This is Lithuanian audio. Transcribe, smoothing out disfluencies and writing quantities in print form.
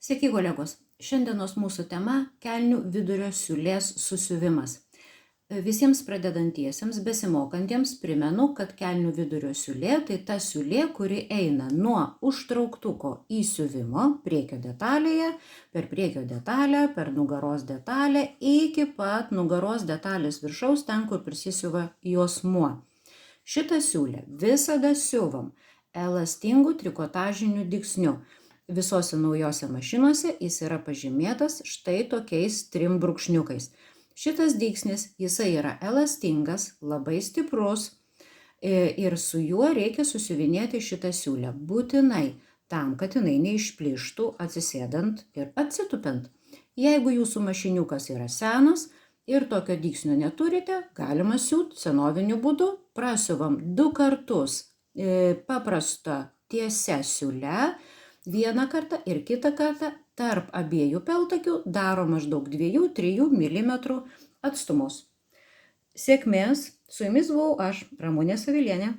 Sveiki kolegos, šiandienos mūsų tema – kelnių vidurio siūlės susiuvimas. Visiems pradedantiesiems, besimokantiems primenu, kad kelnių vidurio siūlė tai ta siūlė, kuri eina nuo užtrauktuko įsiuvimo priekio detalėje, per priekio detalę, per nugaros detalę, iki pat nugaros detalės viršaus, ten, kur prisisiuva juosmuo. Šitą siūlę visada siuvam elastingų trikotažinių dygsnių. Visose naujose mašinose jis yra pažymėtas štai tokiais 3 brūkšniukais. Šitas dygsnis, jisai yra elastingas, labai stiprus ir su juo reikia susiuvinėti šitą siūlę būtinai tam, kad jinai neišplyštų atsisėdant ir atsitupiant. Jeigu jūsų mašiniukas yra senas ir tokio dygsnio neturite, galima siūt senoviniu būdu. Prasiuvam 2 kartus paprastą tiesia siūle, vieną kartą ir kitą kartą tarp abiejų peltakių daro maždaug 2-3 mm atstumus. Sėkmės, su jumis buvau aš, Ramunė Savilienė.